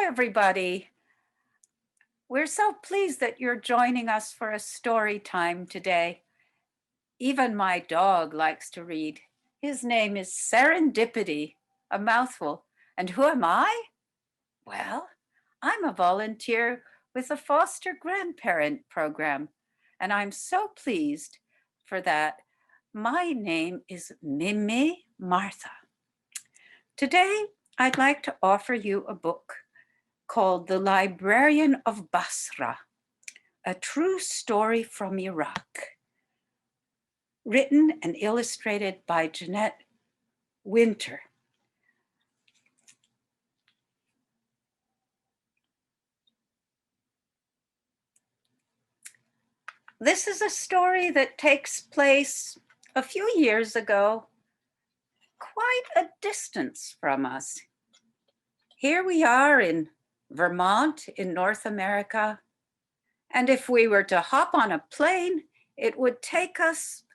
everybody. We're so pleased that you're joining us for a story time today. Even my dog likes to read. His name is Serendipity, a mouthful. And who am I? Well, I'm a volunteer with the Foster Grandparent Program, and I'm so pleased for that. My name is Mimi Martha. Today, I'd like to offer you a book called The Librarian of Basra, a true story from Iraq, written and illustrated by Jeanette Winter. This is a story that takes place a few years ago, quite a distance from us. Here we are in Vermont in North America, and if we were to hop on a plane, it would take us,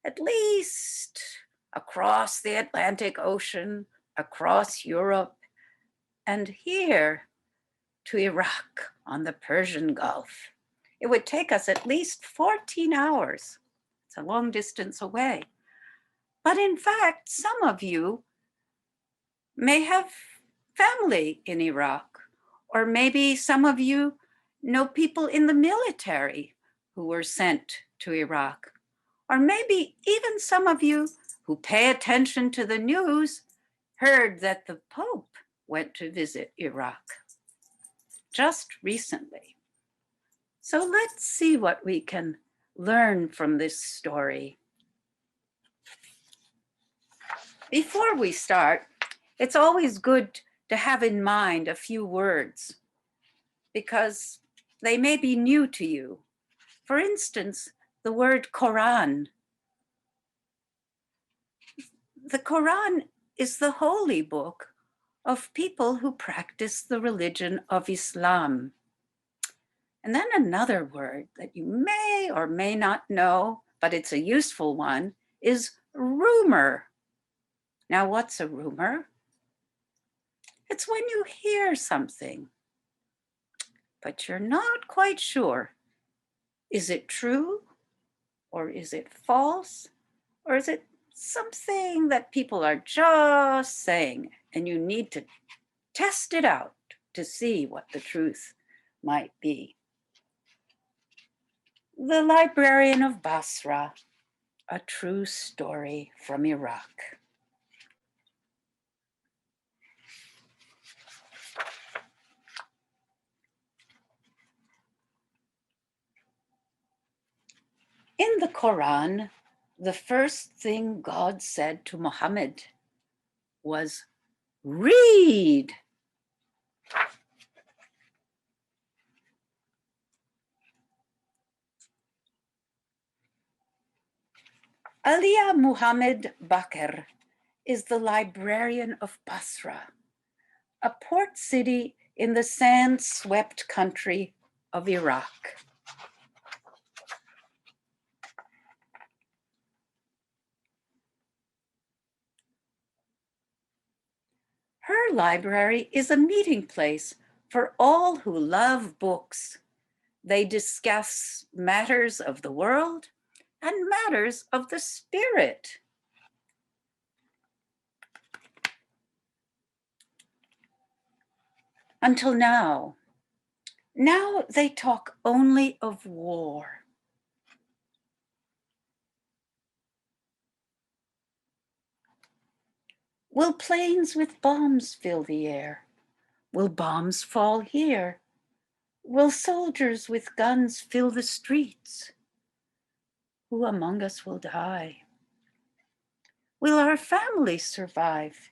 at least across the Atlantic Ocean, across Europe, and here to Iraq on the Persian Gulf. It would take us at least 14 hours. It's a long distance away. But in fact, some of you may have family in Iraq, or maybe some of you know people in the military who were sent to Iraq, or maybe even some of you who pay attention to the news heard that the Pope went to visit Iraq just recently. So let's see what we can learn from this story. Before we start, it's always good to have in mind a few words because they may be new to you. For instance, the word Quran. The Quran is the holy book of people who practice the religion of Islam. And then another word that you may or may not know, but it's a useful one, is rumor. Now, what's a rumor? It's when you hear something, but you're not quite sure. Is it true? Or is it false? Or is it something that people are just saying and you need to test it out to see what the truth might be? The Librarian of Basra, a true story from Iraq. In the Quran, the first thing God said to Muhammad was, read. Aliya Muhammad Bakr is the librarian of Basra, a port city in the sand-swept country of Iraq. Her library is a meeting place for all who love books. They discuss matters of the world and matters of the spirit. Until now. Now they talk only of war. Will planes with bombs fill the air? Will bombs fall here? Will soldiers with guns fill the streets? Who among us will die? Will our families survive?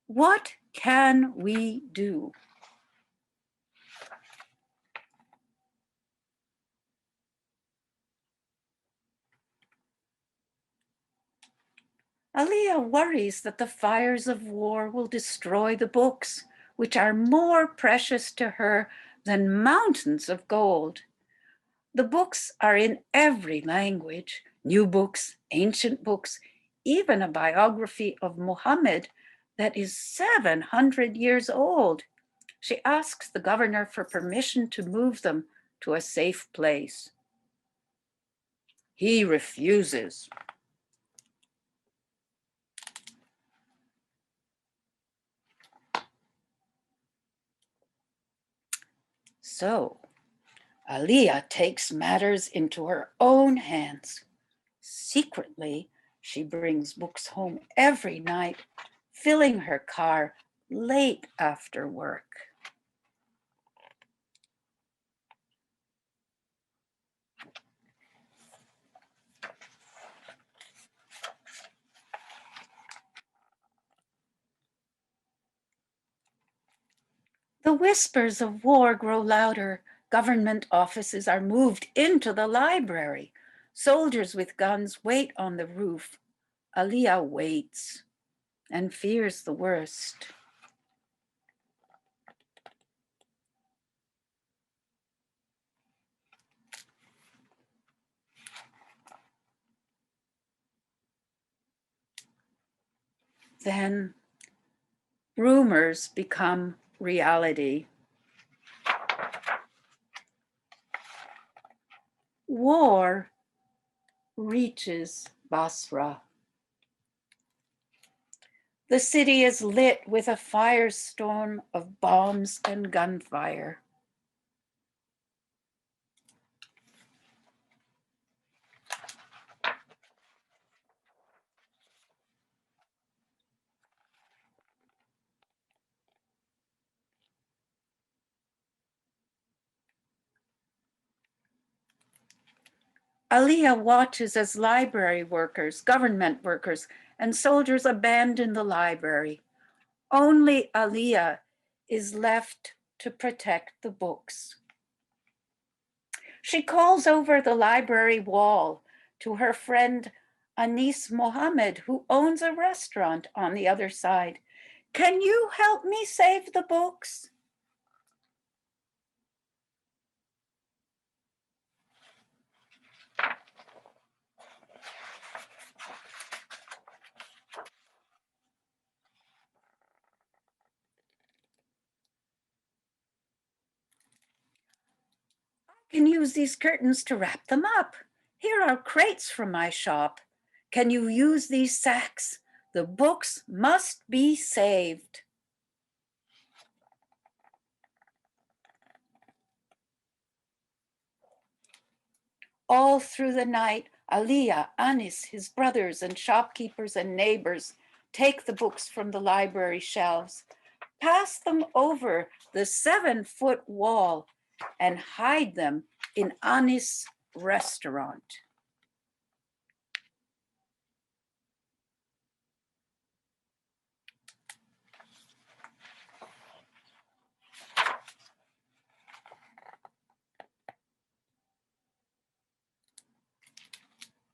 What can we do? Aliya worries that the fires of war will destroy the books, which are more precious to her than mountains of gold. The books are in every language, new books, ancient books, even a biography of Muhammad that is 700 years old. She asks the governor for permission to move them to a safe place. He refuses. So Aliyah takes matters into her own hands. Secretly, she brings books home every night, filling her car late after work. The whispers of war grow louder. Government offices are moved into the library. Soldiers with guns wait on the roof. Aliyah waits and fears the worst. Then rumors become reality. War reaches Basra. The city is lit with a firestorm of bombs and gunfire. Aliyah watches as library workers, government workers, and soldiers abandon the library. Only Aliyah is left to protect the books. She calls over the library wall to her friend Anis Mohammed, who owns a restaurant on the other side. Can you help me save the books? Can use these curtains to wrap them up. Here are crates from my shop. Can you use these sacks? The books must be saved. All through the night, Aliyah, Anis, his brothers and shopkeepers and neighbors take the books from the library shelves, pass them over the 7-foot wall, and hide them in Anis' restaurant.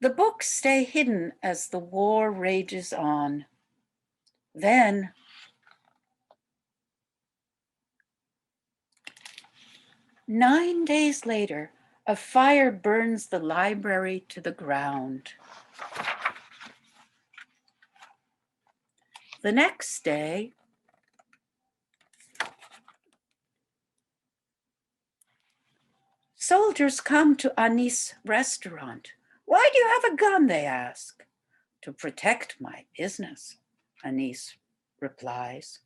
The books stay hidden as the war rages on. Then, 9 days later, a fire burns the library to the ground. The next day, soldiers come to Anis' restaurant. Why do you have a gun? They ask. To protect my business, Anis replies.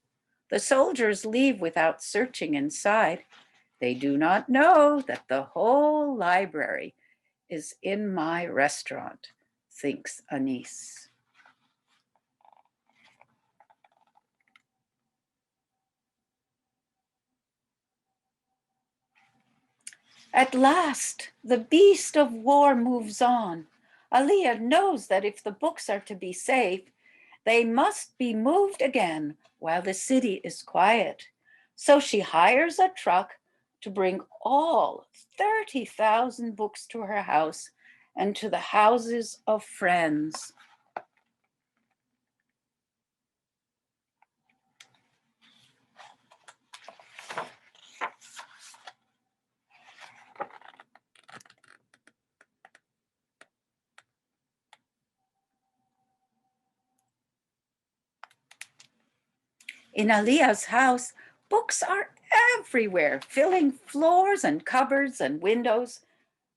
The soldiers leave without searching inside. They do not know that the whole library is in my restaurant, thinks Anis. At last, the beast of war moves on. Aliyah knows that if the books are to be safe, they must be moved again while the city is quiet. So she hires a truck to bring all 30,000 books to her house and to the houses of friends. In Aliyah's house, books are everywhere, filling floors and cupboards and windows,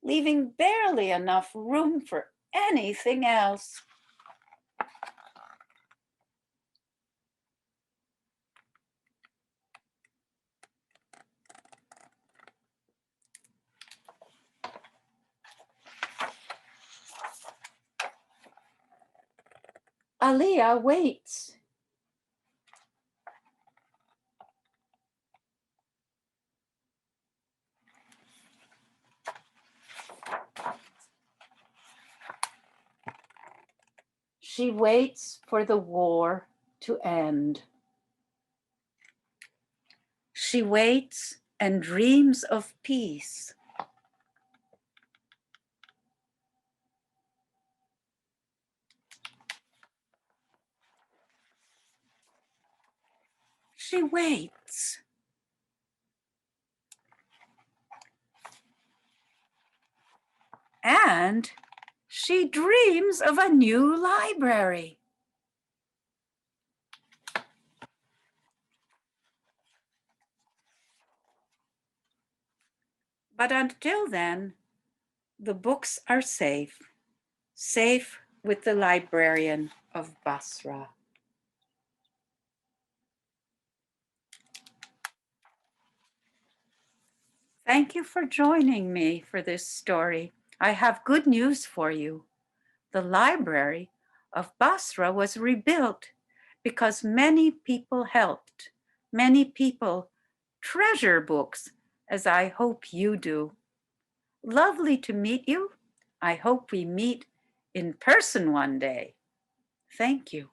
leaving barely enough room for anything else. Aliyah waits. She waits for the war to end. She waits and dreams of peace. She waits. And she dreams of a new library. But until then, the books are safe, safe with the librarian of Basra. Thank you for joining me for this story. I have good news for you. The library of Basra was rebuilt because many people helped. Many people treasure books, as I hope you do. Lovely to meet you. I hope we meet in person one day. Thank you.